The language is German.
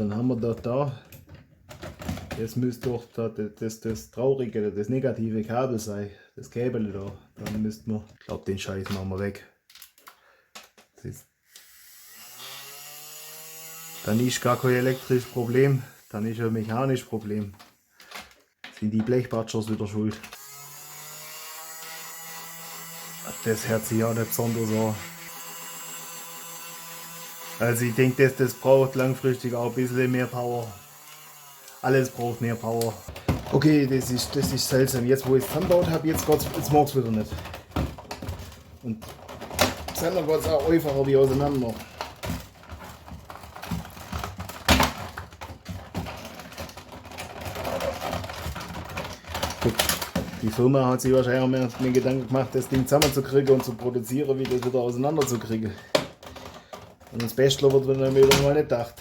dann haben wir da. Das müsste doch das traurige, das negative Kabel sein. Das Kabel da. Dann müssten wir, ich glaube den Scheiß machen wir weg. Dann ist gar kein elektrisches Problem, dann ist ein mechanisches Problem. Sind die Blechpatschers wieder schuld. Das hört sich auch nicht besonders an. Also ich denke, das braucht langfristig auch ein bisschen mehr Power. Alles braucht mehr Power. Okay, das ist seltsam. Jetzt wo ich es zusammengebaut habe, jetzt mag es wieder nicht. Und zusammen geht es auch einfacher wie auseinander. Gut, die Firma hat sich wahrscheinlich auch mehr Gedanken gemacht, das Ding zusammenzukriegen und zu produzieren, wie das wieder auseinander zu kriegen. Und das Beste wird man dann wieder mal nicht gedacht.